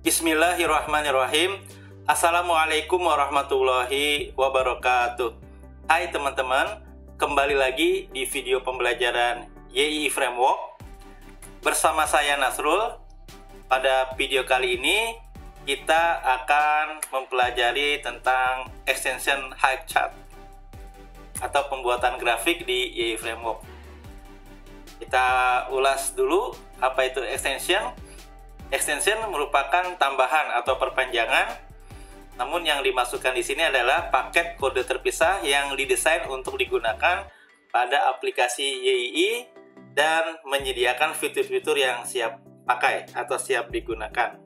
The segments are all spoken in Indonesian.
Bismillahirrahmanirrahim. Assalamualaikum warahmatullahi wabarakatuh. Hai teman-teman, kembali lagi di video pembelajaran YII Framework bersama saya Nasrul. Pada video kali ini kita akan mempelajari tentang extension HighChart atau pembuatan grafik di YII Framework. Kita ulas dulu apa itu extension. Extension merupakan tambahan atau perpanjangan, namun yang dimasukkan di sini adalah paket kode terpisah yang didesain untuk digunakan pada aplikasi YII dan menyediakan fitur-fitur yang siap pakai atau siap digunakan.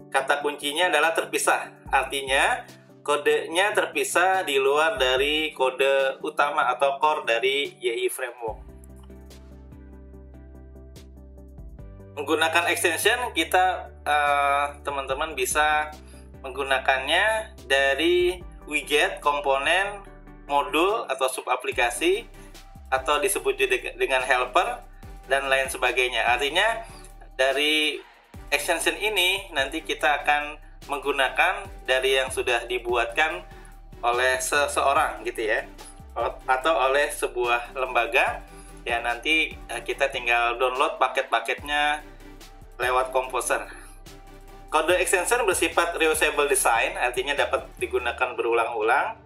Kata kuncinya adalah terpisah, artinya kodenya terpisah di luar dari kode utama atau core dari YII Framework. Menggunakan extension, kita teman-teman bisa menggunakannya dari widget, komponen, modul atau subaplikasi, atau disebut dengan helper dan lain sebagainya. Artinya dari extension ini nanti kita akan menggunakan dari yang sudah dibuatkan oleh seseorang gitu ya, atau oleh sebuah lembaga. Ya, nanti kita tinggal download paket-paketnya lewat Composer. Kode extension bersifat reusable design, artinya dapat digunakan berulang-ulang.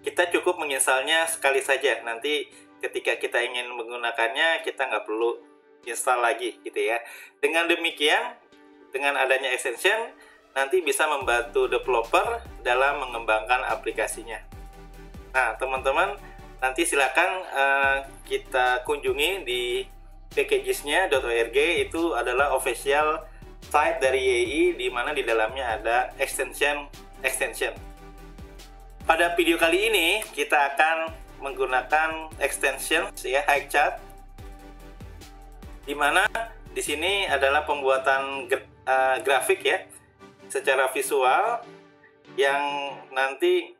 Kita cukup menginstalnya sekali saja. Nanti ketika kita ingin menggunakannya, kita nggak perlu install lagi gitu ya. Dengan demikian, dengan adanya extension, nanti bisa membantu developer dalam mengembangkan aplikasinya. Nah, teman-teman, nanti silakan kita kunjungi di packages.org. Itu adalah official site dari YII, di mana di dalamnya ada extension. Pada video kali ini kita akan menggunakan extension ya, HighChart, di mana di sini adalah pembuatan grafik ya secara visual yang nanti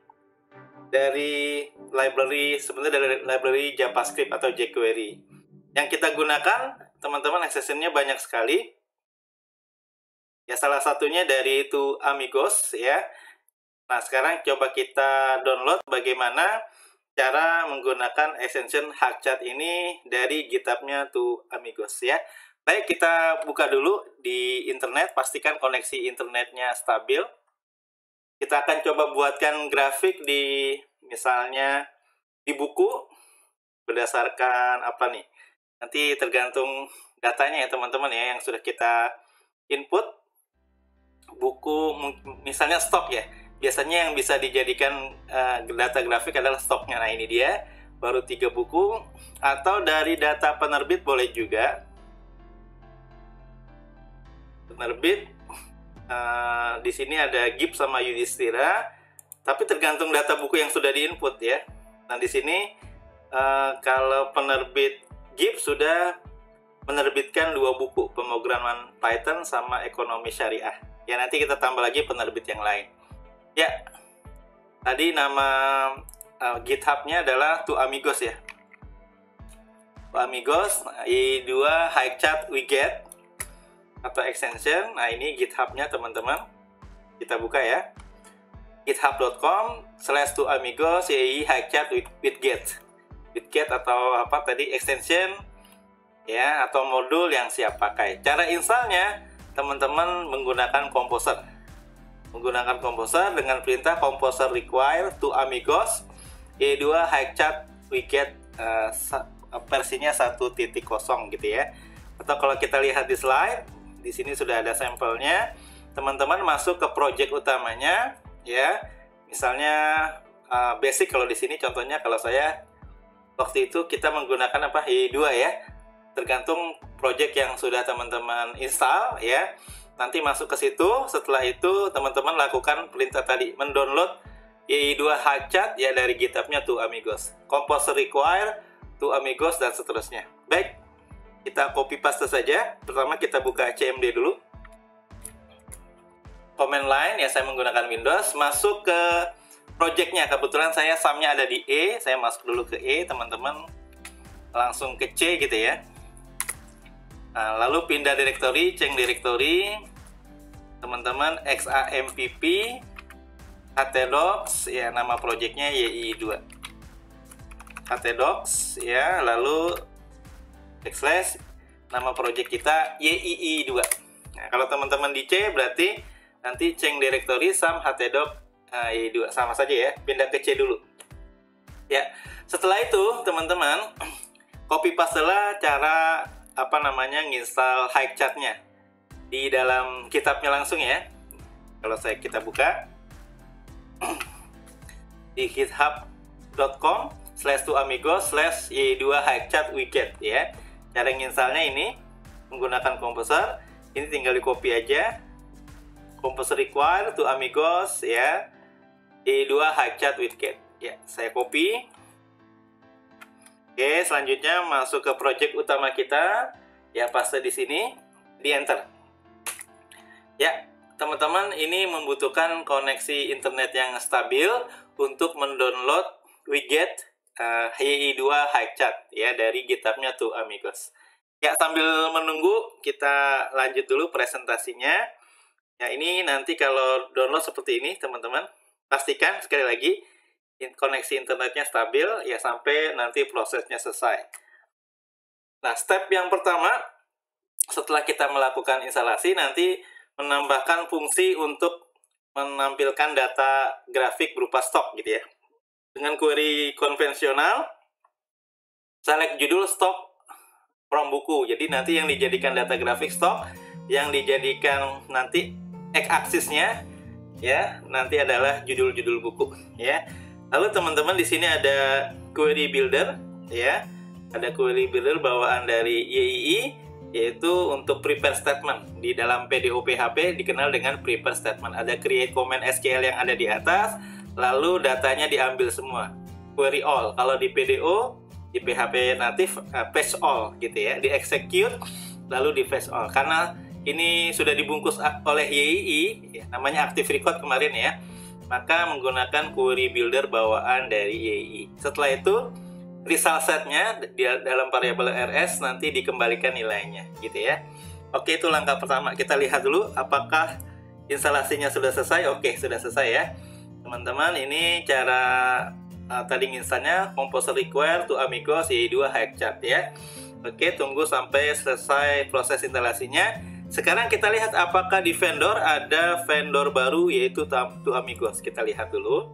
dari library, sebenarnya dari library JavaScript atau jQuery. Yang kita gunakan, teman-teman, extensionnya banyak sekali. Ya, salah satunya dari itu Amigos ya. Nah, sekarang coba kita download bagaimana cara menggunakan extension HighChart ini dari GitHub-nya to Amigos ya. Baik, kita buka dulu di internet, pastikan koneksi internetnya stabil. Kita akan coba buatkan grafik di, misalnya di buku, berdasarkan apa nih, nanti tergantung datanya ya teman-teman ya, yang sudah kita input. Buku misalnya stok ya, biasanya yang bisa dijadikan data grafik adalah stoknya. Nah, ini dia, baru 3 buku. Atau dari data penerbit boleh juga. Penerbit, di sini ada Gibbs sama Yudhistira, tapi tergantung data buku yang sudah diinput ya. Nah, di sini kalau penerbit Gibbs sudah menerbitkan 2 buku, pemrograman Python sama ekonomi syariah. Ya, nanti kita tambah lagi penerbit yang lain. Ya, tadi nama GitHub-nya adalah To Amigos ya. To Amigos, I2 HighChart widget atau extension. Nah, ini GitHub-nya teman-teman. Kita buka ya. github.com/toamigos YII HighChart widget. Widget atau apa tadi, extension ya, atau modul yang siap pakai. Cara installnya, teman-teman menggunakan Composer. Menggunakan Composer dengan perintah Composer require to Amigos YII HighChart widget versinya 1.0 gitu ya. Atau kalau kita lihat di slide, di sini sudah ada sampelnya. Teman-teman masuk ke project utamanya ya. Misalnya basic, kalau di sini contohnya kalau saya waktu itu kita menggunakan apa, YII 2 ya. Tergantung project yang sudah teman-teman install ya. Nanti masuk ke situ. Setelah itu teman-teman lakukan perintah tadi, mendownload YII 2 HighChart ya dari GitHub-nya to Amigos. Composer require to Amigos dan seterusnya. Baik, kita copy paste saja. Pertama kita buka CMD dulu. Command line ya, saya menggunakan Windows. Masuk ke projectnya. Kebetulan saya sumnya ada di E. Saya masuk dulu ke E, teman-teman. Langsung ke C gitu ya. Nah, lalu pindah directory, change directory. teman-teman, XAMPP htdocs ya, nama projectnya YII2 htdocs ya, lalu backslash nama project kita YII2. Nah, kalau teman-teman di C berarti nanti change directory some htdoc YII2, sama saja ya, pindah ke C dulu ya. Setelah itu teman-teman copy paste lah cara nginstal Hikechat-nya di dalam kitabnya langsung ya. Kalau kita buka di github.com/2amigos/y2hikechat widget ya. Cara nginstalnya ini menggunakan Composer. Ini tinggal di copy aja. Composer require 2amigos ya, y2hikechat widget ya. Saya copy. Oke, selanjutnya masuk ke project utama kita ya, paste di sini, di enter ya. Teman-teman, ini membutuhkan koneksi internet yang stabil untuk mendownload widget YII2 Hikechat ya dari GitHub-nya 2amigos. Ya, sambil menunggu kita lanjut dulu presentasinya. Ya, ini nanti kalau download seperti ini teman-teman, pastikan sekali lagi koneksi internetnya stabil ya sampai nanti prosesnya selesai. Nah, step yang pertama setelah kita melakukan instalasi, nanti menambahkan fungsi untuk menampilkan data grafik berupa stok gitu ya. Dengan query konvensional, select judul stok from buku. Jadi nanti yang dijadikan data grafik stok, yang dijadikan nanti x-aksisnya ya, nanti adalah judul-judul buku ya. Lalu teman-teman di sini ada query builder ya. Ada query builder bawaan dari YII, yaitu untuk prepare statement. Di dalam PDO PHP dikenal dengan prepare statement. Ada create comment SQL yang ada di atas, lalu datanya diambil semua. Query all. Kalau di PDO, di PHP native, fetch all gitu ya. Di execute, lalu di fetch all. Karena ini sudah dibungkus oleh YII, ya, namanya active record kemarin ya, maka menggunakan query builder bawaan dari YII. Setelah itu result setnya di dalam variabel rs nanti dikembalikan nilainya gitu ya. Oke, itu langkah pertama. Kita lihat dulu apakah instalasinya sudah selesai. Oke, sudah selesai ya teman-teman. Ini cara tadi nginstalnya Composer require 2amigos YII2 Hikechat ya. Oke, tunggu sampai selesai proses instalasinya. Sekarang kita lihat apakah di vendor ada vendor baru yaitu 2amigos. Kita lihat dulu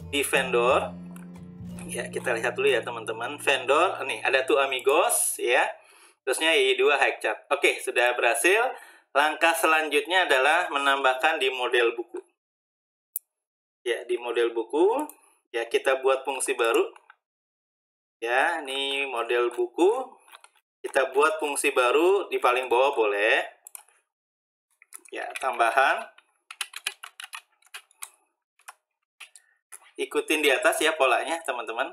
di vendor. Ya, kita lihat dulu ya teman-teman. Vendor, nih ada 2amigos ya. Terusnya YII2 Hikechat. Oke, sudah berhasil. Langkah selanjutnya adalah menambahkan di model buku. Ya, di model buku ya kita buat fungsi baru. Ya, ini model buku. Kita buat fungsi baru di paling bawah boleh. Ya, tambahan. Ikutin di atas ya polanya teman-teman.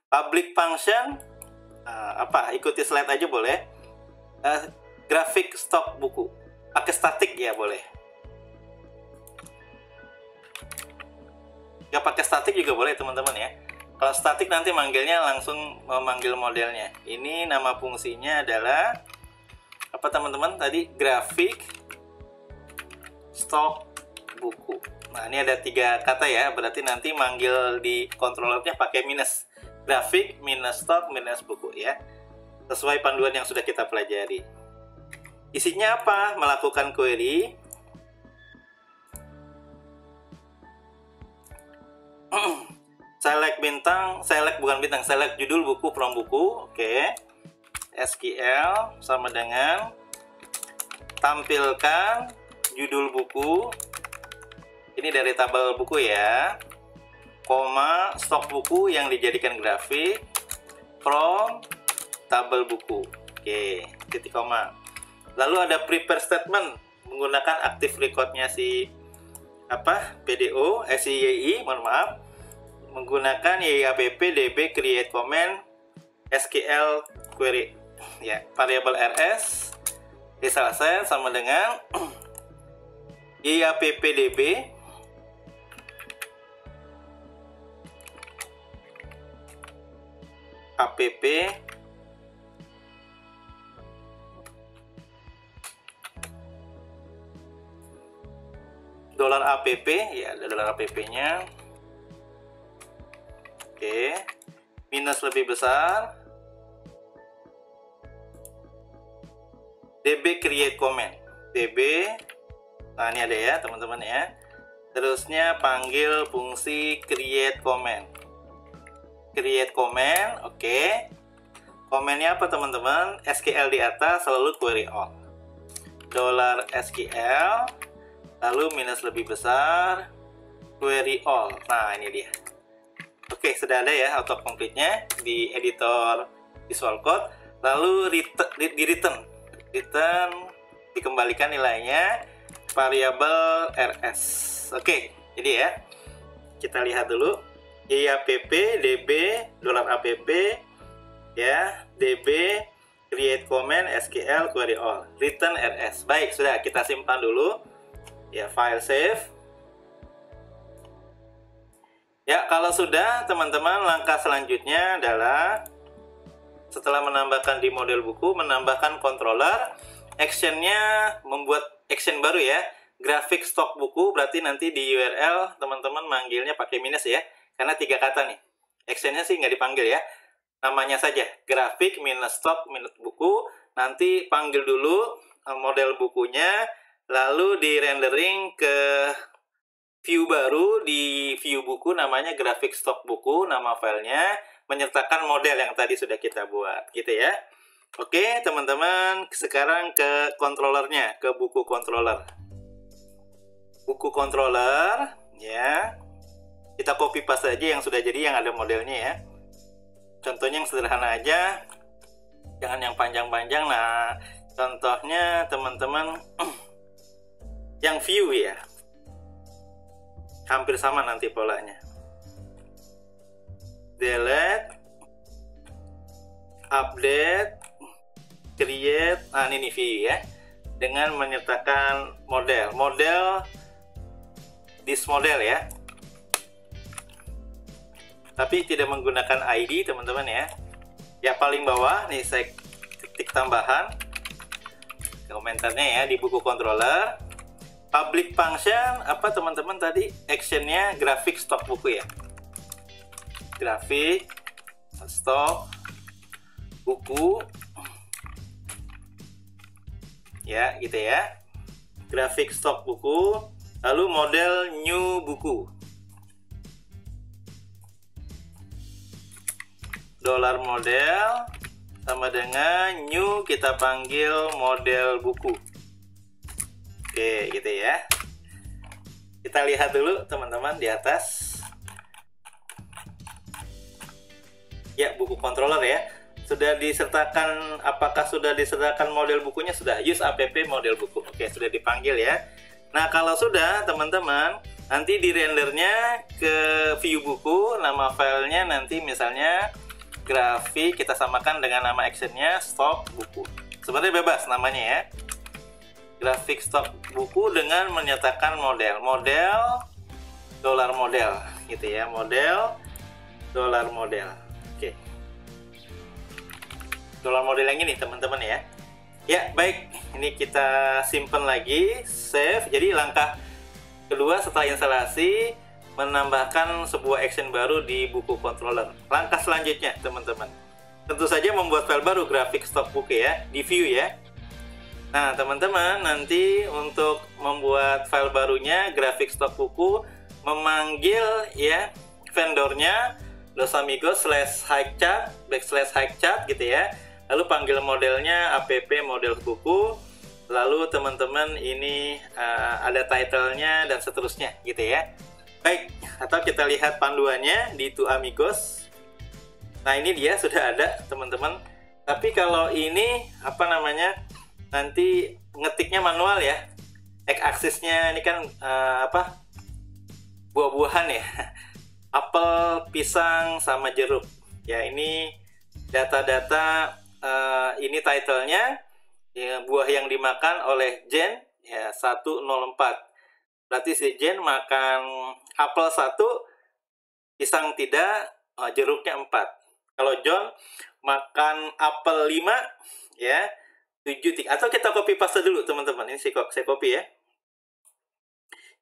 Public function ikuti slide aja boleh. Grafik stok buku, pakai static ya boleh. Gak pakai static juga boleh teman-teman ya. Kalau static nanti manggilnya langsung memanggil modelnya. Ini nama fungsinya adalah apa teman-teman tadi? Grafik stok buku. Nah, ini ada 3 kata ya, berarti nanti manggil di controllernya pakai minus. Grafik, minus stok, minus buku ya. Sesuai panduan yang sudah kita pelajari. Isinya apa? Melakukan query. Select judul buku from buku. Oke. SQL sama dengan tampilkan judul buku. Ini dari tabel buku ya, koma stok buku yang dijadikan grafik from tabel buku. Oke, titik koma. Lalu ada prepare statement menggunakan active recordnya si PDO YII, mohon maaf, menggunakan YIAPP DB create comment SQL query ya, variabel rs diselesaikan sama dengan YIAPP DB app $app ya, ada $app-nya. Oke, minus lebih besar, db create comment, db, nah ini ada ya teman-teman ya. Terusnya panggil fungsi create comment, oke. Komennya apa teman-teman? SQL di atas selalu query all, $SQL, lalu minus lebih besar, query all. Nah ini dia. Oke, sudah ada ya autocomplete-nya di editor Visual Code. Lalu return dikembalikan nilainya variabel rs. Oke, jadi ya kita lihat dulu iapp db $app ya, db create comment SQL query all, return rs. Baik, sudah, kita simpan dulu ya, file save. Ya, kalau sudah teman-teman, langkah selanjutnya adalah setelah menambahkan di model buku, menambahkan controller, actionnya membuat action baru ya, grafik stok buku. Berarti nanti di URL teman-teman manggilnya pakai minus ya, karena 3 kata nih. Actionnya sih nggak dipanggil ya, namanya saja grafik minus stok minus buku. Nanti panggil dulu model bukunya, lalu di rendering ke view baru, di view buku namanya grafik stok buku, nama filenya, menyertakan model yang tadi sudah kita buat, gitu ya. Oke teman-teman, sekarang ke controllernya, ke buku controller. Buku controller ya, kita copy paste aja yang sudah jadi, yang ada modelnya ya. Contohnya yang sederhana aja, jangan yang panjang-panjang. Nah contohnya teman-teman yang view ya, hampir sama nanti polanya. Delete, update, create, nah ini view ya, dengan menyertakan model this model ya, tapi tidak menggunakan ID teman-teman ya. Ya paling bawah nih saya ketik tambahan komentarnya ya di buku controller. Public function apa teman-teman tadi? Actionnya grafik stok buku ya, grafik stok buku ya, gitu ya, grafik stok buku. Lalu model new buku, $model sama dengan new, kita panggil model buku. Oke, gitu ya. Kita lihat dulu teman-teman di atas. Ya, buku controller ya. Sudah disertakan, apakah sudah disertakan model bukunya? Sudah, use app model buku. Oke, sudah dipanggil ya. Nah, kalau sudah teman-teman, nanti di rendernya ke view buku, nama filenya nanti misalnya grafik, kita samakan dengan nama actionnya stok buku. Sebenarnya bebas namanya ya. Grafik stok buku dengan menyatakan model gitu ya, model oke, model yang ini teman-teman ya. Ya baik, ini kita simpan lagi, save. Jadi langkah kedua setelah instalasi, menambahkan sebuah action baru di buku controller. Langkah selanjutnya teman-teman, tentu saja membuat file baru grafik stok buku ya, di view ya. Nah teman-teman, nanti untuk membuat file barunya grafik stok buku, memanggil ya vendornya Los Amigos /higchart /higchart gitu ya. Lalu panggil modelnya app model buku. Lalu teman-teman ini ada titlenya dan seterusnya gitu ya. Baik, atau kita lihat panduannya di To Amigos. Nah ini dia sudah ada teman-teman. Tapi kalau ini apa namanya, nanti ngetiknya manual ya. X-axisnya ini kan buah-buahan ya. Apel, pisang, sama jeruk. Ya ini data-data, ini titlenya ya, buah yang dimakan oleh Jen ya 104. Berarti si Jen makan apel 1, pisang tidak, jeruknya 4. Kalau John makan apel 5 ya 7, atau kita copy paste dulu teman-teman. Ini saya copy ya.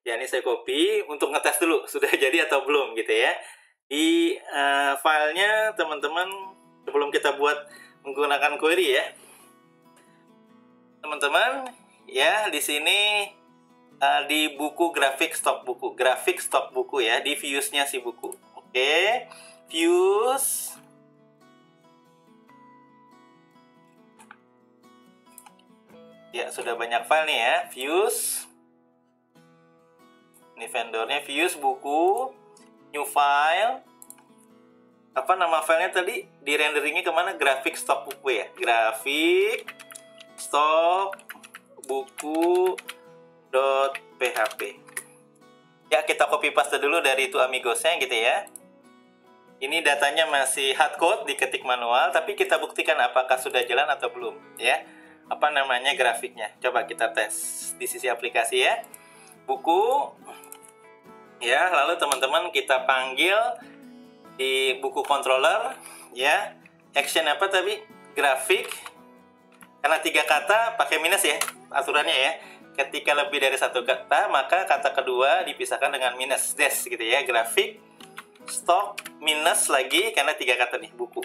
Ya, ini saya copy untuk ngetes dulu sudah jadi atau belum gitu ya. Di filenya teman-teman, sebelum kita buat menggunakan query ya, teman-teman ya, di sini di buku grafik stok buku ya, di views-nya si buku. Oke, views. Ya, sudah banyak file nih ya, views. Ini vendornya, views buku, new file. Apa nama filenya tadi? Di renderingnya kemana? Grafik stok buku ya, grafik stok buku.php. Ya, kita copy paste dulu dari itu amigosnya gitu ya. Ini datanya masih hardcode, diketik manual, tapi kita buktikan apakah sudah jalan atau belum ya. Apa namanya grafiknya? Coba kita tes di sisi aplikasi ya. Buku ya, lalu teman-teman kita panggil di buku controller ya. Action apa tadi? Grafik. Karena 3 kata pakai minus ya aturannya ya. Ketika lebih dari 1 kata, maka kata kedua dipisahkan dengan minus dash gitu ya. Grafik stok minus lagi karena 3 kata nih, buku.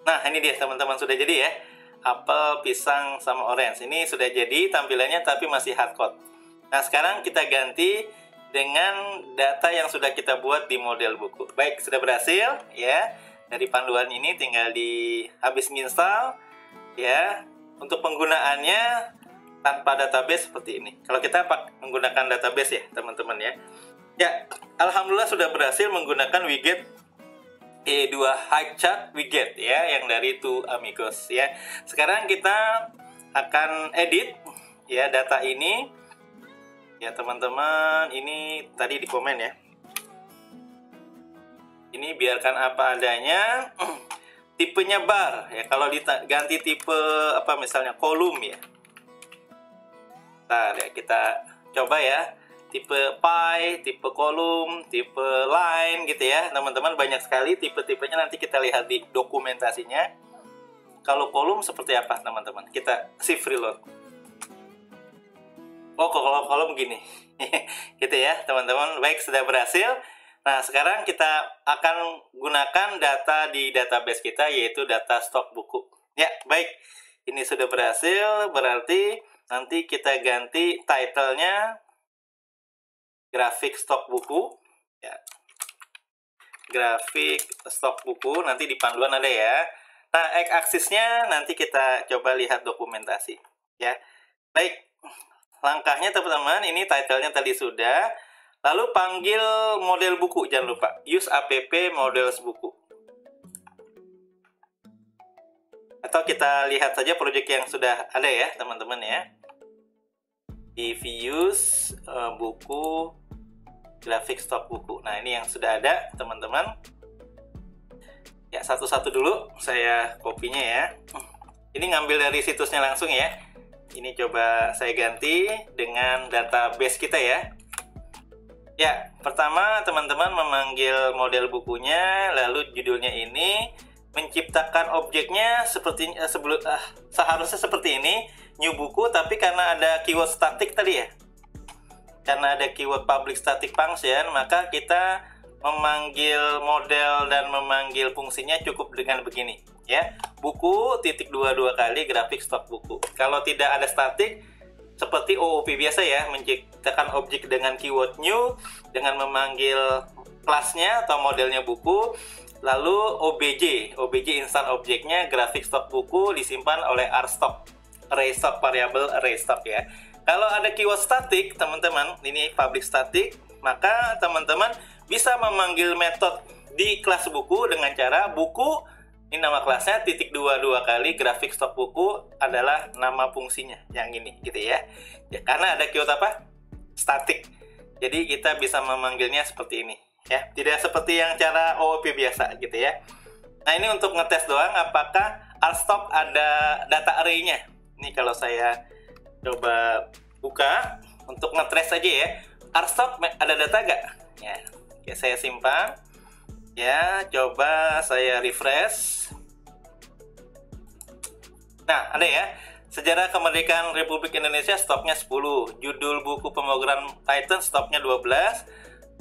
Nah, ini dia teman-teman, sudah jadi ya. Apel, pisang, sama orange. Ini sudah jadi tampilannya tapi masih hardcode. Nah, sekarang kita ganti dengan data yang sudah kita buat di model buku. Baik, sudah berhasil ya. Dari panduan ini tinggal habis install ya. Untuk penggunaannya tanpa database seperti ini. Kalau kita menggunakan database ya, teman-teman ya. Ya, alhamdulillah sudah berhasil menggunakan widget E2 High-Chart widget ya, yang dari itu amigos ya. Sekarang kita akan edit ya data ini. Ya, teman-teman, ini tadi di komen ya. Ini biarkan apa adanya. Tipenya bar ya, kalau diganti tipe apa misalnya kolom ya. Nah, ya, kita coba ya. Tipe pie, tipe kolom, tipe line gitu ya. Teman-teman, banyak sekali tipe-tipenya, nanti kita lihat di dokumentasinya. Kalau kolom seperti apa, teman-teman? Kita shift reload. Oh, kalau kolom begini. Gitu ya, teman-teman. Baik, sudah berhasil. Nah, sekarang kita akan gunakan data di database kita, yaitu data stok buku. Ya, baik. Ini sudah berhasil, berarti nanti kita ganti title-nya grafik stok buku. Ya. Grafik stok buku, nanti di panduan ada ya. Nah, X-aksisnya nanti kita coba lihat dokumentasi. Ya, baik. Langkahnya teman-teman, ini title-nya tadi sudah. Lalu panggil model buku, jangan lupa. Use app models buku. Atau kita lihat saja proyek yang sudah ada ya, teman-teman ya. Di views, buku, grafik stok buku. Nah, ini yang sudah ada, teman-teman. Ya, satu-satu dulu saya kopinya ya. Ini ngambil dari situsnya langsung ya. Ini coba saya ganti dengan database kita ya. Ya, pertama teman-teman memanggil model bukunya, lalu judulnya ini, menciptakan objeknya seperti seharusnya seperti ini, new buku, tapi karena ada keyword static tadi ya. Karena ada keyword public static function, maka kita memanggil model dan memanggil fungsinya cukup dengan begini ya. Buku titik 22 kali grafik stok buku. Kalau tidak ada static, seperti OOP biasa ya, menciptakan objek dengan keyword new, dengan memanggil kelasnya atau modelnya buku, lalu OBJ install objeknya grafik stok buku disimpan oleh rstock, array stock, variable array stock ya. Kalau ada keyword static, teman-teman, ini public static, maka teman-teman bisa memanggil metode di kelas buku dengan cara buku, ini nama kelasnya, titik 22 kali grafik stok buku adalah nama fungsinya yang ini gitu ya. Ya, karena ada keyword apa? Static. Jadi kita bisa memanggilnya seperti ini ya. Tidak seperti yang cara OOP biasa gitu ya. Nah, ini untuk ngetes doang apakah rstock ada data array-nya. Ini kalau saya coba buka untuk ngetrace aja ya. Rstock ada data nggak? Ya. Oke, saya simpan. Ya, coba saya refresh. Nah, ada ya. Sejarah Kemerdekaan Republik Indonesia stoknya 10. Judul buku pemrograman Python stoknya 12.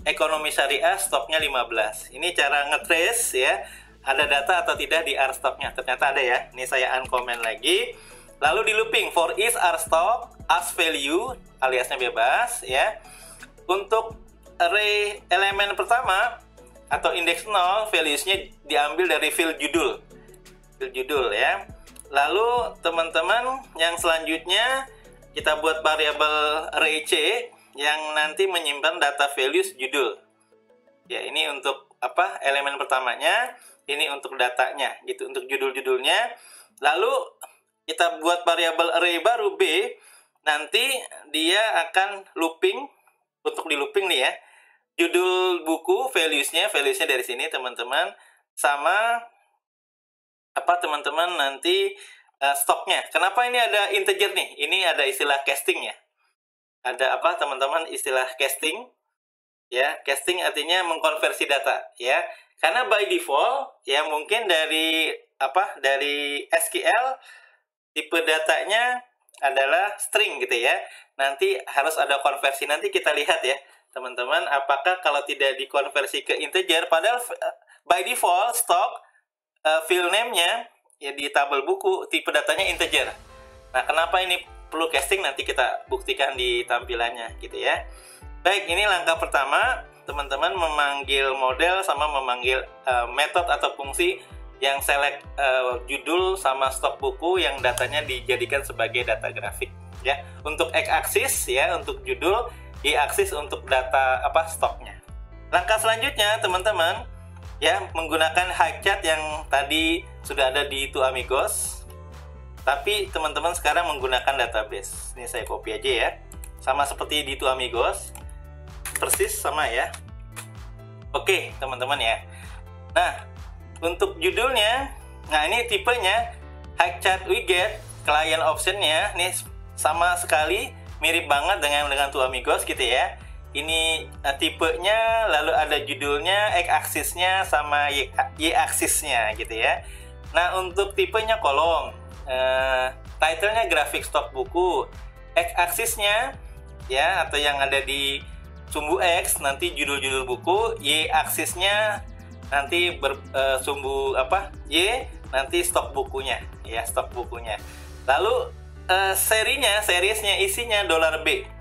Ekonomi syariah stoknya 15. Ini cara ngetrace ya. Ada data atau tidak di rstoknya. Ternyata ada ya. Ini saya uncomment lagi. Lalu di looping for each rstock as value aliasnya bebas ya. Untuk array elemen pertama atau indeks 0 values-nya diambil dari field judul. Field judul ya. Lalu teman-teman yang selanjutnya kita buat variabel array C yang nanti menyimpan data values judul. Ya, ini untuk apa? Elemen pertamanya, ini untuk datanya gitu, untuk judul-judulnya. Lalu kita buat variabel array baru B, nanti dia akan looping. Untuk di looping nih ya. Judul buku values-nya dari sini teman-teman, sama apa teman-teman nanti stoknya. Kenapa ini ada integer nih? Ini ada istilah casting ya. Ada apa teman-teman istilah casting? Ya, casting artinya mengkonversi data ya. Karena by default ya mungkin dari apa? Dari SQL tipe datanya adalah string gitu ya. Nanti harus ada konversi. Nanti kita lihat ya, teman-teman, apakah kalau tidak dikonversi ke integer padahal by default stok field name-nya ya di tabel buku tipe datanya integer. Nah, kenapa ini perlu casting nanti kita buktikan di tampilannya gitu ya. Baik, ini langkah pertama, teman-teman memanggil model sama memanggil metode atau fungsi yang select judul sama stok buku yang datanya dijadikan sebagai data grafik ya. Untuk x-axis ya untuk judul, y-axis untuk data apa stoknya. Langkah selanjutnya teman-teman ya menggunakan high-chart yang tadi sudah ada di Two Amigos, tapi teman-teman sekarang menggunakan database. Ini saya copy aja ya, sama seperti di Two Amigos, persis sama ya. Oke teman-teman ya. Nah, untuk judulnya, nah ini tipenya high-chart widget, client optionnya ini sama sekali mirip banget dengan Two Amigos gitu ya. Ini tipenya, lalu ada judulnya, x-axisnya sama y-axisnya gitu ya. Nah, untuk tipenya kolom, titlenya grafik stok buku, x-axisnya ya atau yang ada di sumbu x nanti judul-judul buku, y-axisnya nanti sumbu apa y nanti stok bukunya ya, stok bukunya. Lalu seriesnya isinya $B.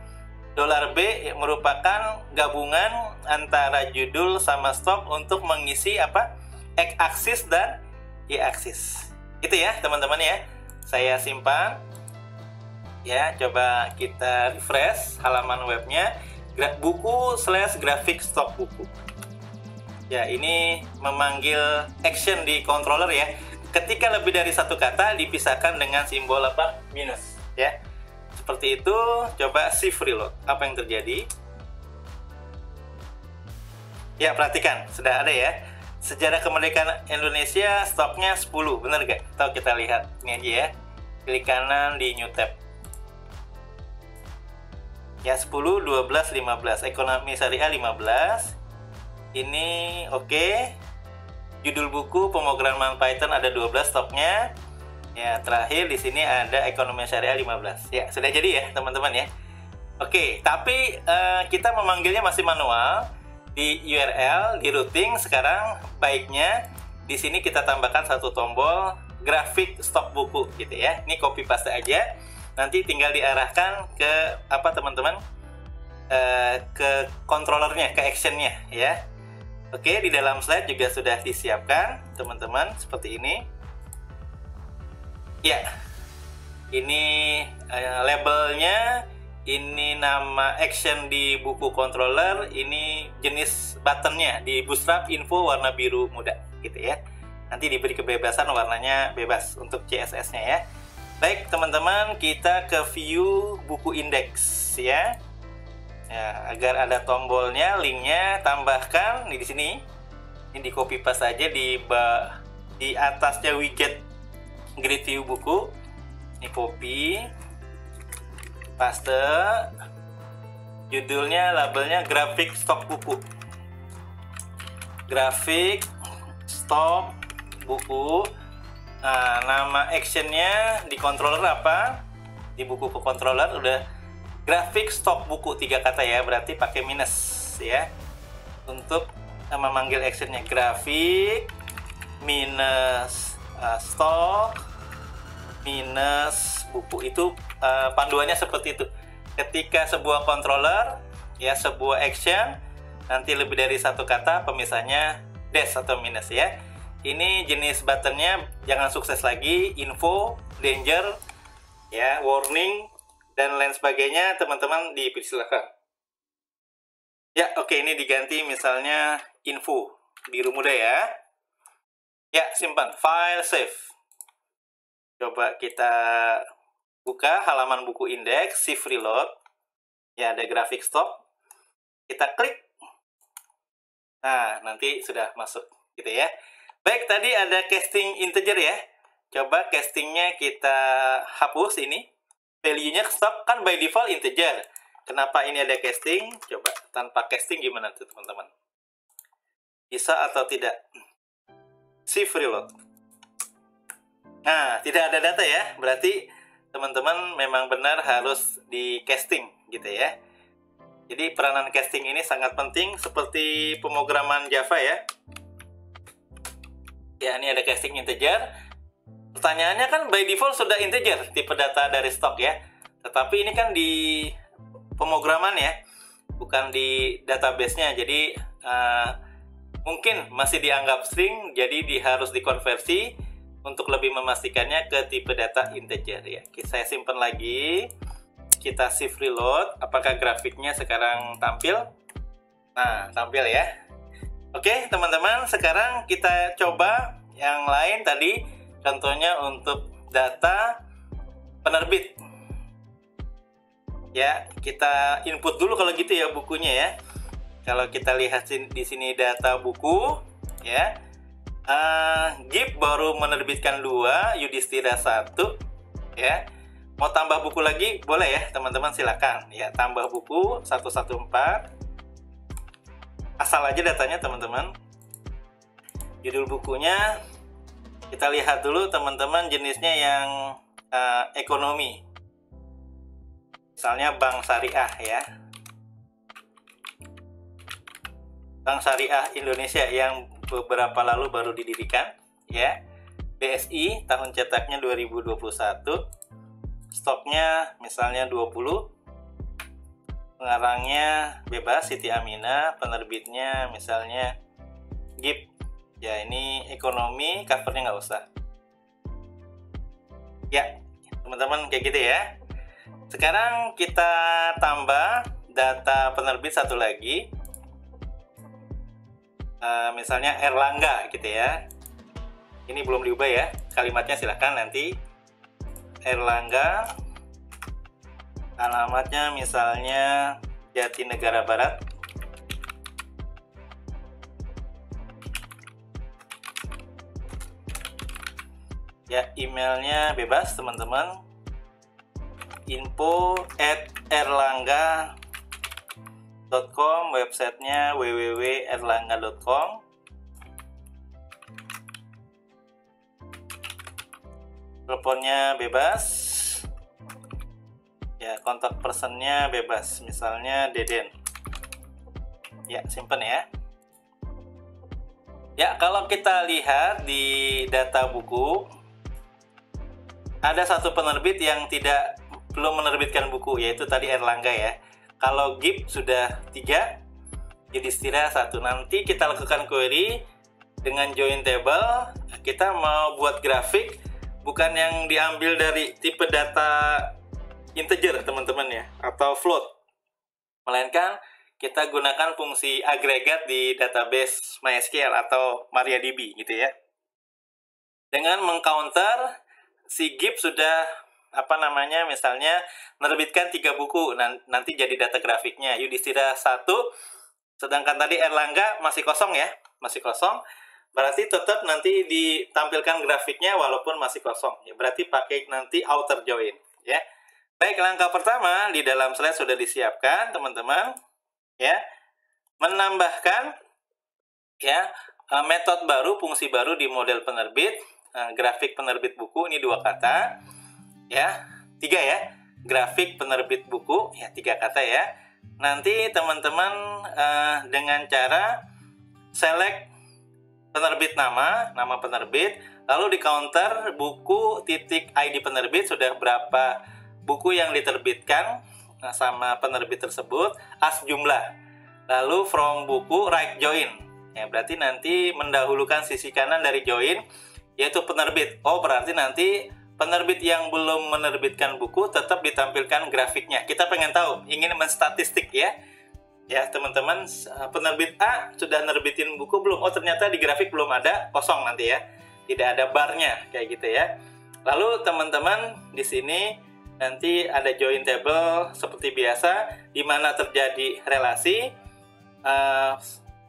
$B merupakan gabungan antara judul sama stok untuk mengisi apa? X-axis dan Y-axis. Itu ya, teman-teman ya. Saya simpan. Ya, coba kita refresh halaman webnya. Buku/grafik stok buku. Ya, ini memanggil action di controller ya. Ketika lebih dari satu kata dipisahkan dengan simbol apa? Minus, ya. Seperti itu, coba shift reload. Apa yang terjadi? Ya, perhatikan, sudah ada ya. Sejarah Kemerdekaan Indonesia stoknya 10, bener gak? Atau kita lihat, ini aja ya. Klik kanan di new tab. Ya, 10, 12, 15. Ekonomi syariah 15. Ini oke. Judul buku pemrograman Python ada 12 stoknya. Ya, terakhir di sini ada ekonomi syariah 15. Ya, sudah jadi ya, teman-teman ya. Oke, tapi kita memanggilnya masih manual di URL, di routing. Sekarang baiknya di sini kita tambahkan satu tombol grafik stok buku gitu ya. Ini copy paste aja. Nanti tinggal diarahkan ke apa teman-teman? Ke controllernya, ke actionnya ya. Oke, di dalam slide juga sudah disiapkan teman-teman seperti ini. Ya, ini labelnya, ini nama action di buku controller, ini jenis buttonnya di Bootstrap info warna biru muda gitu ya. Nanti diberi kebebasan warnanya bebas untuk CSS-nya ya. Baik teman-teman, kita ke view buku index ya. Ya, agar ada tombolnya, linknya tambahkan di sini. Ini di copy paste aja di atasnya widget grid view buku. Ini copy, paste, judulnya, labelnya grafik stok buku. Grafik stok buku. Nah, nama actionnya di controller apa? Di buku ke controller udah grafik stok buku 3 kata ya, berarti pakai minus ya. Untuk memanggil actionnya grafik minus stok minus buku itu panduannya seperti itu. Ketika sebuah controller ya sebuah action nanti lebih dari satu kata pemisahnya dash atau minus ya. Ini jenis buttonnya jangan sukses lagi, info, danger, ya, warning, dan lain sebagainya teman-teman dipersilakan. Ya, oke, ini diganti misalnya info, biru muda ya. Ya, simpan, file save. Coba kita buka halaman buku indeks, shift reload. Ya, ada grafik stop. Kita klik. Nah, nanti sudah masuk gitu ya. Baik, tadi ada casting integer ya. Coba castingnya kita hapus ini. Value-nya stop kan by default integer. Kenapa ini ada casting? Coba tanpa casting gimana tuh teman-teman? Bisa atau tidak? Shift reload. Nah, tidak ada data ya. Berarti teman-teman memang benar harus di casting gitu ya. Jadi peranan casting ini sangat penting seperti pemrograman Java ya. Ya, ini ada casting integer. Pertanyaannya kan by default sudah integer tipe data dari stok ya. Tetapi ini kan di pemrograman ya, bukan di database-nya. Jadi mungkin masih dianggap string, jadi harus dikonversi untuk lebih memastikannya ke tipe data integer ya. Saya simpan lagi. Kita shift reload. Apakah grafiknya sekarang tampil? Nah, tampil ya. Oke, teman-teman, sekarang kita coba yang lain tadi, contohnya untuk data penerbit. Ya, kita input dulu kalau gitu ya bukunya ya. Kalau kita lihat di sini data buku, ya, GIP baru menerbitkan 2, Yudhistira 1, ya. Mau tambah buku lagi boleh ya, teman-teman silakan. Ya, tambah buku 114. Asal aja datanya teman-teman. Judul bukunya kita lihat dulu teman-teman, jenisnya yang ekonomi. Misalnya Bank Syariah ya. Bank Syariah Indonesia yang beberapa lalu baru didirikan ya. BSI tahun cetaknya 2021. Stoknya misalnya 20. Pengarangnya bebas Siti Aminah, penerbitnya misalnya GIP. Ya, ini ekonomi, covernya nggak usah. Ya, teman-teman kayak gitu ya. Sekarang kita tambah data penerbit satu lagi. Misalnya Erlangga gitu ya. Ini belum diubah ya. Kalimatnya silahkan nanti. Erlangga. Alamatnya misalnya Jatinegara Barat. Ya, emailnya bebas teman-teman. info@erlangga.com, websitenya www.erlangga.com. Teleponnya bebas. Ya, kontak personnya bebas, misalnya Deden. Ya, simpan ya. Ya, kalau kita lihat di data buku, ada satu penerbit yang belum menerbitkan buku, yaitu tadi Erlangga ya. Kalau GIP sudah 3, Yudhistira 1. Nanti kita lakukan query dengan join table. Kita mau buat grafik, bukan yang diambil dari tipe data integer teman-teman ya, atau float, melainkan kita gunakan fungsi agregat di database MySQL atau MariaDB gitu ya. Dengan mengcounter si GIP sudah misalnya menerbitkan 3 buku, nanti jadi data grafiknya Yudhistira 1, sedangkan tadi Erlangga masih kosong ya, masih kosong. Berarti tetap nanti ditampilkan grafiknya walaupun masih kosong ya, berarti pakai nanti outer join ya. Baik, langkah pertama di dalam slide sudah disiapkan teman-teman ya, menambahkan ya metode baru, fungsi baru di model penerbit. grafik penerbit buku, ini 2 kata. Ya, 3 ya. Grafik penerbit buku, ya 3 kata ya. Nanti teman-teman dengan cara select penerbit nama penerbit, lalu di counter buku titik ID penerbit, sudah berapa buku yang diterbitkan sama penerbit tersebut, as jumlah. Lalu from buku right join. Ya, berarti nanti mendahulukan sisi kanan dari join, yaitu penerbit. Oh, berarti nanti penerbit yang belum menerbitkan buku tetap ditampilkan grafiknya. Kita pengen tahu, ingin menstatistik ya. Ya, teman-teman, penerbit A sudah nerbitin buku belum? Oh, ternyata di grafik belum ada, kosong nanti ya. Tidak ada barnya kayak gitu ya. Lalu teman-teman di sini nanti ada join table seperti biasa, di mana terjadi relasi.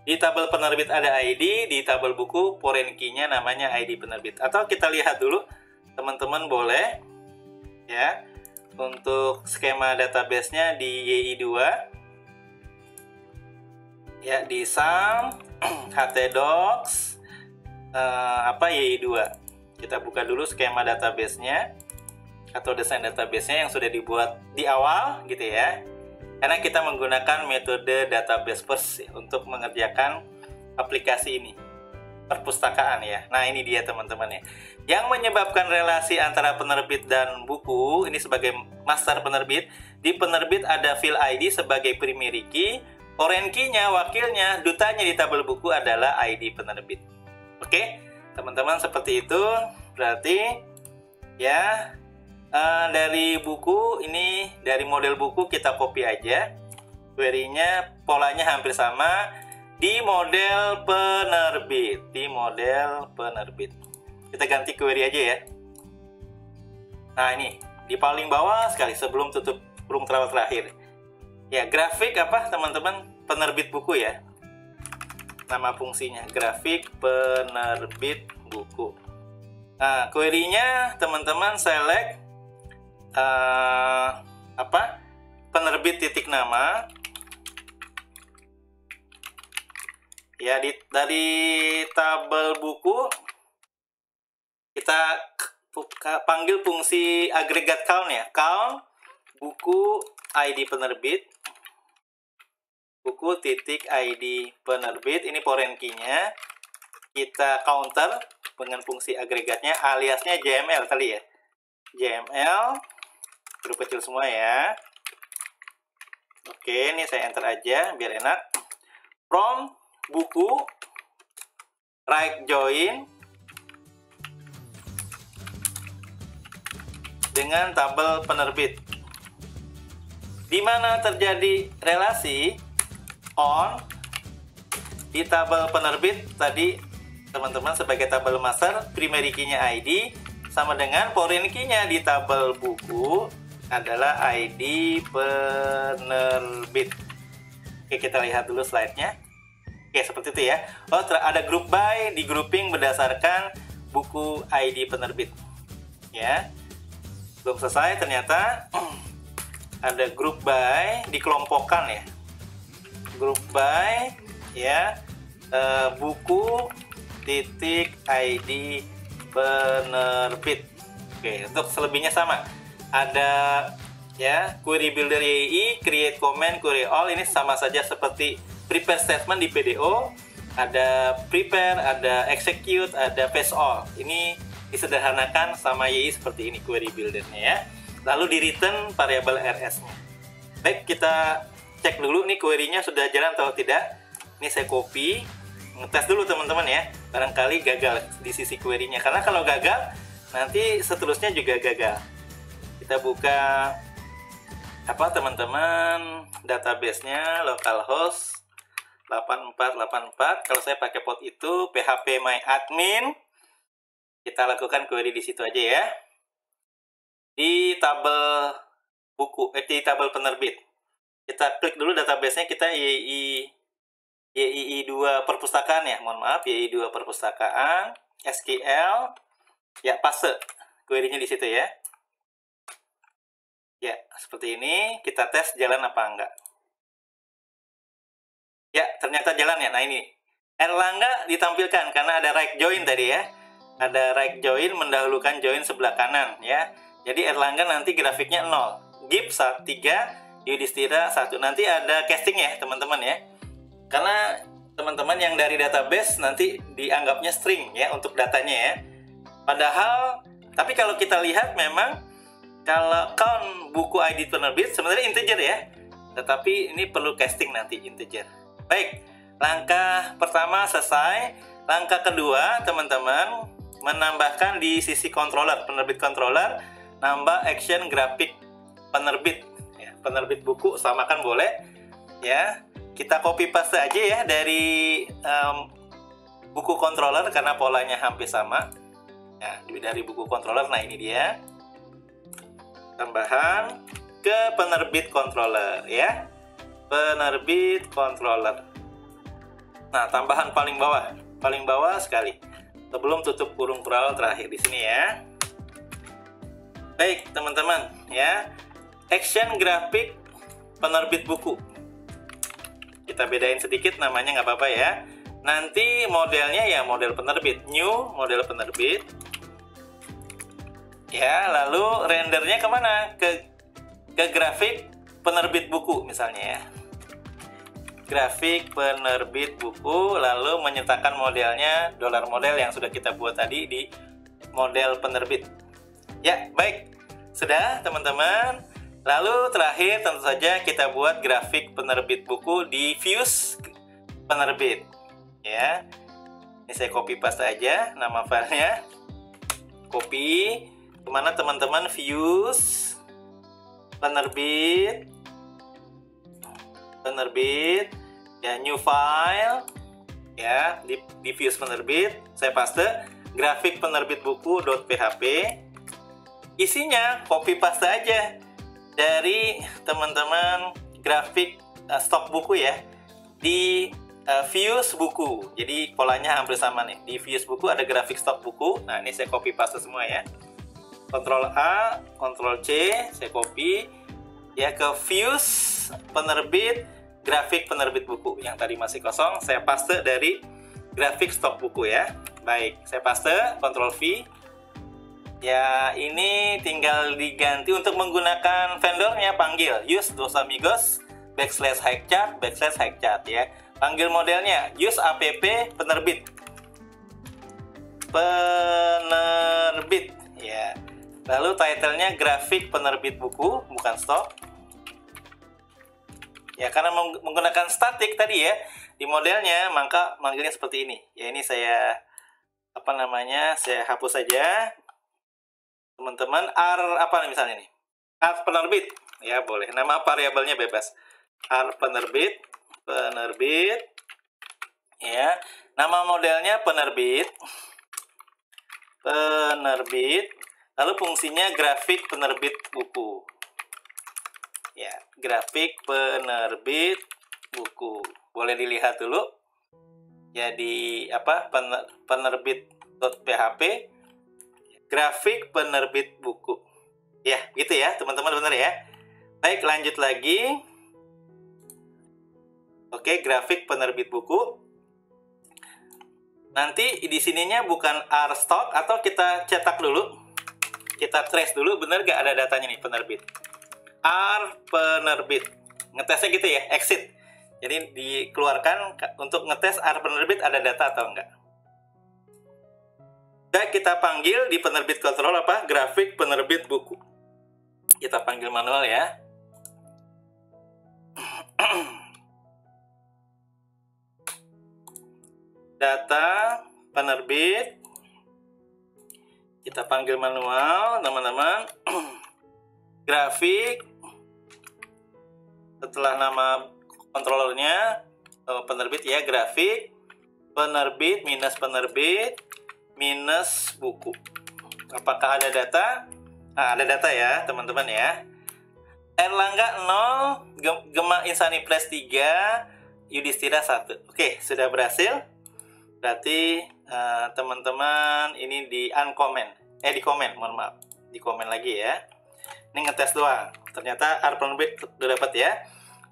Di tabel penerbit ada ID, di tabel buku foreign key-nya namanya ID penerbit. Atau kita lihat dulu, teman-teman boleh ya, untuk skema database-nya di YI2 ya, di SAM htdocs YI2. Kita buka dulu skema database-nya atau desain database-nya yang sudah dibuat di awal gitu ya. Karena kita menggunakan metode database first untuk mengerjakan aplikasi ini, perpustakaan ya. Nah, ini dia teman-teman ya. Yang menyebabkan relasi antara penerbit dan buku, ini sebagai master penerbit. Di penerbit ada field ID sebagai primary key, foreign key-nya, wakilnya, dutanya di tabel buku adalah ID penerbit. Oke, teman-teman, seperti itu. Berarti ya, dari buku ini, dari model buku kita copy aja. Query-nya polanya hampir sama di model penerbit. Kita ganti query aja ya. Nah, ini di paling bawah sekali sebelum tutup kurung terawat terakhir. Ya, grafik apa teman-teman? Penerbit buku ya. Nama fungsinya grafik penerbit buku. Nah, query-nya teman-teman select penerbit titik nama ya. Dari tabel buku kita panggil fungsi agregat count ya, count buku ID penerbit, buku titik ID penerbit, ini foreign key-nya kita counter dengan fungsi agregatnya, aliasnya JML tadi ya, JML huruf kecil semua ya. Oke, ini saya enter aja biar enak. From buku right join dengan tabel penerbit, di mana terjadi relasi on di tabel penerbit tadi teman-teman sebagai tabel master, primary key-nya ID sama dengan foreign key-nya di tabel buku adalah ID penerbit. Oke, kita lihat dulu slide-nya. Oke, seperti itu ya. Oh, ada group by, di grouping berdasarkan buku ID penerbit. Ya. Belum selesai ternyata. Ada group by, dikelompokkan ya. Group by ya, buku titik ID penerbit. Oke, untuk selebihnya sama. Ada ya, query builder YI, create comment, query all, ini sama saja seperti prepare statement di PDO. Ada prepare, ada execute, ada pass all. Ini disederhanakan sama YI seperti ini query buildernya ya. Lalu di return variabel rs-nya. Baik, kita cek dulu nih query-nya sudah jalan atau tidak. Ini saya copy, ngetes dulu teman-teman ya. Barangkali gagal di sisi query-nya, karena kalau gagal nanti seterusnya juga gagal. Kita buka teman-teman, database-nya localhost 8484. Kalau saya pakai port itu php my admin. Kita lakukan query di situ aja ya. Di tabel buku, di tabel penerbit. Kita klik dulu database-nya, kita YI2 perpustakaan ya. Mohon maaf, YI2 perpustakaan, SQL. Ya, paste query-nya di situ ya. Ya, seperti ini. Kita tes jalan apa enggak. Ya, ternyata jalan ya. Nah, ini Erlangga ditampilkan karena ada right join tadi ya. Ada right join mendahulukan join sebelah kanan ya. Jadi Erlangga nanti grafiknya 0. Gibbs 3, Yudhistira 1. Nanti ada casting ya teman-teman ya. Karena teman-teman yang dari database nanti dianggapnya string ya untuk datanya ya. Padahal, tapi kalau kita lihat memang kalau count buku ID penerbit sebenarnya integer ya. Tetapi ini perlu casting nanti integer. Baik, langkah pertama selesai. Langkah kedua teman-teman menambahkan di sisi controller, penerbit controller, nambah action grafik penerbit ya, penerbit buku samakan boleh ya. Kita copy paste aja ya dari buku controller karena polanya hampir sama ya, dari buku controller. Nah ini dia tambahan ke penerbit controller ya, penerbit controller. Nah tambahan paling bawah sekali sebelum tutup kurung kurang terakhir di sini ya. Baik teman-teman ya, action grafik penerbit buku kita bedain sedikit namanya, nggak apa-apa ya. Nanti modelnya ya model penerbit, new model penerbit ya. Lalu rendernya kemana? Ke grafik penerbit buku misalnya ya, grafik penerbit buku, lalu menyertakan modelnya dolar model yang sudah kita buat tadi di model penerbit ya. Baik, sudah teman-teman. Lalu terakhir tentu saja kita buat grafik penerbit buku di views penerbit ya. Ini saya copy paste aja nama filenya, copy kemana teman-teman, views penerbit ya, new file ya, di views penerbit saya paste grafik penerbit buku.php. Isinya copy paste aja dari teman-teman grafik stok buku ya, di views buku. Jadi polanya hampir sama nih. Di views buku ada grafik stok buku. Nah ini saya copy paste semua ya. Ctrl A, Ctrl C, saya copy ya ke views penerbit, grafik penerbit buku. Yang tadi masih kosong saya paste dari grafik stok buku ya. Baik, saya paste Ctrl V. Ya, ini tinggal diganti untuk menggunakan vendornya, panggil use Dos Amigos /highchart ya. Panggil modelnya use app penerbit ya. Lalu titlenya grafik penerbit buku, bukan stok ya, karena menggunakan statik tadi ya di modelnya, maka manggilnya seperti ini ya. Ini saya saya hapus saja teman-teman. Apa nih misalnya nih, penerbit ya, boleh nama variabelnya bebas, penerbit ya, nama modelnya penerbit, lalu fungsinya grafik penerbit buku ya, grafik penerbit buku. Boleh dilihat dulu ya di penerbit.php grafik penerbit buku ya, gitu ya teman-teman, benar ya. Baik, lanjut lagi. Oke, grafik penerbit buku. Nanti di sininya bukan stock, atau kita cetak dulu, kita trace dulu, bener gak ada datanya nih penerbit. Penerbit, ngetesnya gitu ya, exit. Jadi dikeluarkan untuk ngetes penerbit ada data atau enggak. Kita panggil di penerbit control grafik penerbit buku. Kita panggil manual ya. Data penerbit kita panggil manual teman-teman. Grafik, setelah nama controllernya penerbit ya, grafik penerbit minus buku. Apakah ada data? Nah, ada data ya teman-teman ya. Erlangga 0, Gema Insani Plus 3, Yudhistira 1. Oke, sudah berhasil. Berarti teman-teman ini di uncomment, di komen, mohon maaf, di komen lagi ya. Ini ngetes doang. Ternyata penerbit udah dapat ya.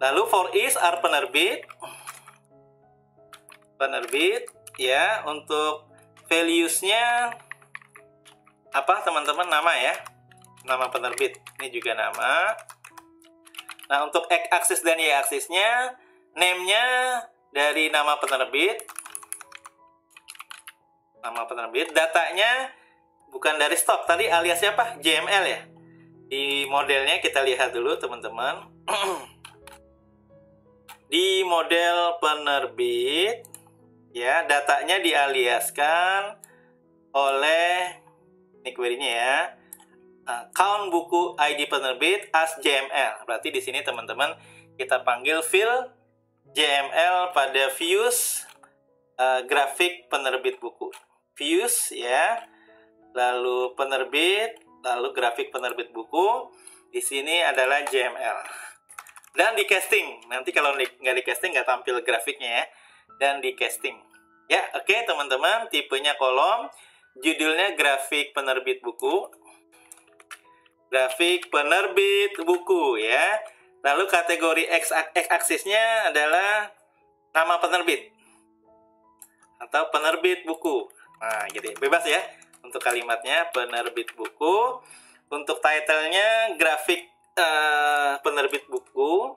Lalu for is penerbit ya, untuk values-nya apa teman-teman, nama ya, nama penerbit. Ini juga nama. Nah, untuk X aksis dan Y aksisnya, name-nya dari nama penerbit. Nama penerbit, datanya bukan dari stok, tadi aliasnya apa? JML ya. Di modelnya kita lihat dulu teman-teman. Di model penerbit ya, datanya dialiaskan oleh ini query-nya ya. Count buku ID penerbit as JML. Berarti di sini teman-teman kita panggil field JML pada views grafik penerbit buku. Views ya, lalu penerbit, lalu grafik penerbit buku. Di sini adalah JML. Dan di casting, nanti kalau nggak di casting nggak tampil grafiknya ya. Dan di casting. Ya, oke teman-teman, tipenya kolom, judulnya grafik penerbit buku. Grafik penerbit buku ya. Lalu kategori X aksisnya adalah nama penerbit atau penerbit buku. Nah, gitu ya. Bebas ya untuk kalimatnya, penerbit buku. Untuk title-nya grafik penerbit buku.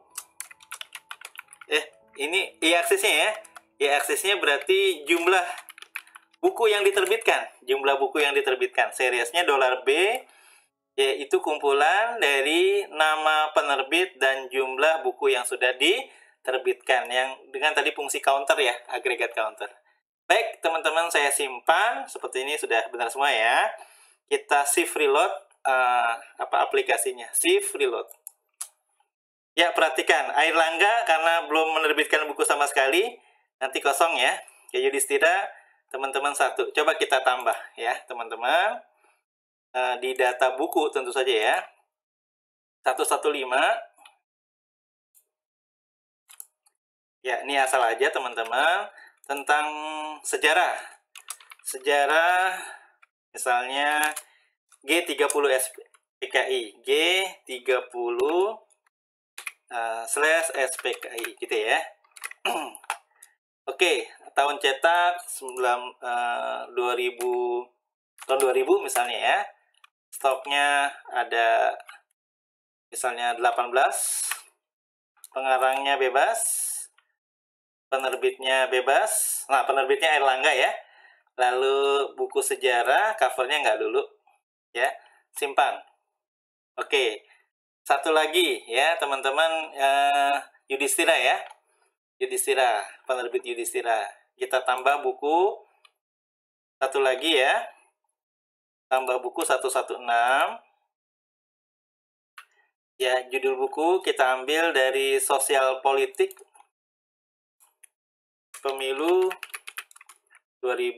Ini Y-aksisnya ya. Y-aksisnya berarti jumlah buku yang diterbitkan. Jumlah buku yang diterbitkan. Seriesnya $B, yaitu kumpulan dari nama penerbit dan jumlah buku yang sudah diterbitkan. Yang dengan tadi fungsi counter ya, agregat counter. Baik, teman-teman, saya simpan. Seperti ini sudah benar semua ya. Kita shift reload aplikasinya. Shift reload. Ya, perhatikan. Airlangga karena belum menerbitkan buku sama sekali. Nanti kosong ya. Ya, Yudhistira, teman-teman 1. Coba kita tambah ya, teman-teman. Di data buku tentu saja ya. 115. Ya, ini asal aja teman-teman. Tentang sejarah. Sejarah misalnya G30 SPKI. G30 / SPKI gitu ya. Oke, tahun cetak 2000 tahun 2000 misalnya ya. Stoknya ada misalnya 18. Pengarangnya bebas. Penerbitnya bebas. Nah, penerbitnya Airlangga ya. Lalu buku sejarah, covernya nggak dulu. Ya, simpan. Oke, satu lagi ya teman-teman, Yudhistira ya. Yudhistira, penerbit Yudhistira. Kita tambah buku. Satu lagi ya. Tambah buku 116. Ya, judul buku kita ambil dari sosial politik. Pemilu 2000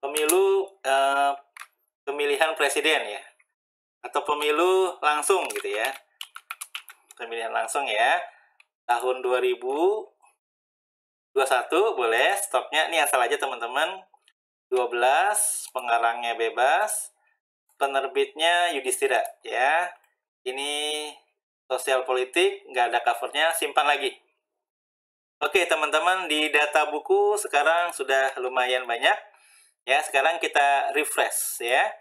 pemilu pemilihan presiden ya, atau pemilu langsung gitu ya, pemilihan langsung ya, tahun 2021 boleh. Stoknya ini asal aja teman-teman, 12. Pengarangnya bebas, penerbitnya Yudhistira ya. Ini sosial politik, nggak ada covernya, simpan lagi. Oke teman-teman, di data buku sekarang sudah lumayan banyak ya. Sekarang kita refresh ya.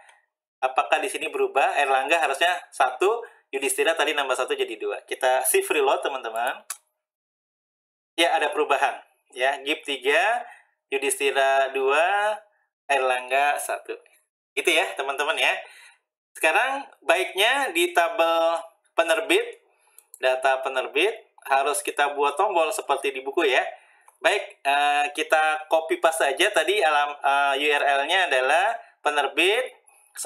Apakah di sini berubah? Airlangga harusnya 1, Yudhistira tadi nambah 1 jadi 2. Kita shift reload teman-teman. Ya, ada perubahan ya. GIP 3, Yudhistira 2, Airlangga 1. Gitu ya teman-teman ya. Sekarang baiknya di tabel penerbit, data penerbit, harus kita buat tombol seperti di buku ya. Baik, kita copy paste aja. Tadi URL-nya adalah penerbit /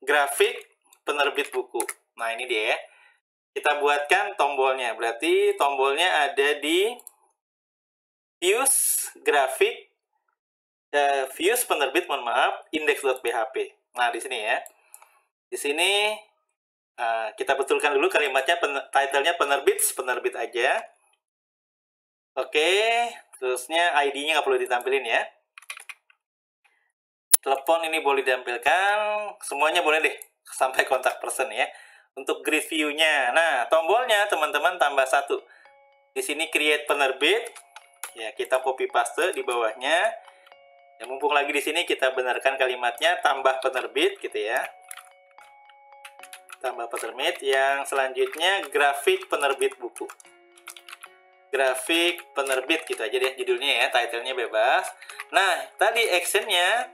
grafik penerbit buku. Nah, ini dia ya. Kita buatkan tombolnya. Berarti tombolnya ada di views grafik, views penerbit, mohon maaf, index.php. Nah, di sini ya. Di sini kita betulkan dulu kalimatnya, title-nya penerbit aja. Oke, terusnya ID-nya nggak perlu ditampilin ya. Telepon ini boleh ditampilkan, semuanya boleh deh, sampai kontak person ya. Untuk grid view-nya, nah tombolnya teman-teman tambah 1. Di sini create penerbit. Ya, kita copy paste di bawahnya. Ya, mumpung lagi di sini kita benarkan kalimatnya, tambah penerbit gitu ya. Tambah penerbit. Yang selanjutnya grafik penerbit buku. Grafik penerbit gitu aja deh judulnya ya, title-nya bebas. Nah, tadi actionnya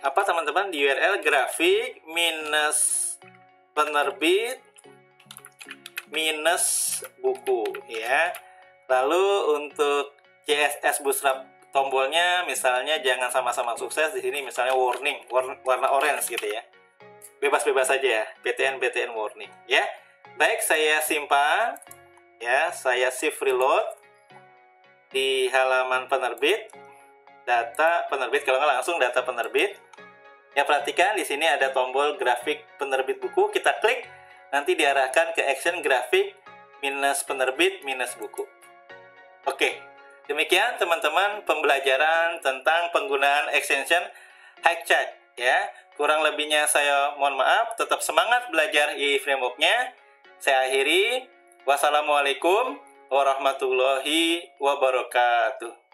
apa teman-teman? Di URL grafik minus penerbit minus buku ya. Lalu untuk CSS Bootstrap tombolnya misalnya jangan sama-sama sukses, di sini misalnya warning warna orange gitu ya. Bebas-bebas saja ya, PTN warning ya. Baik, saya simpan ya, saya shift reload di halaman penerbit, data penerbit, kalau nggak langsung data penerbit. Ya, perhatikan di sini ada tombol grafik penerbit buku, kita klik nanti diarahkan ke action grafik minus penerbit minus buku. Oke, demikian teman-teman pembelajaran tentang penggunaan extension Hikechat ya. Kurang lebihnya saya mohon maaf, tetap semangat belajar UI framework-nya. Saya akhiri, wassalamualaikum warahmatullahi wabarakatuh.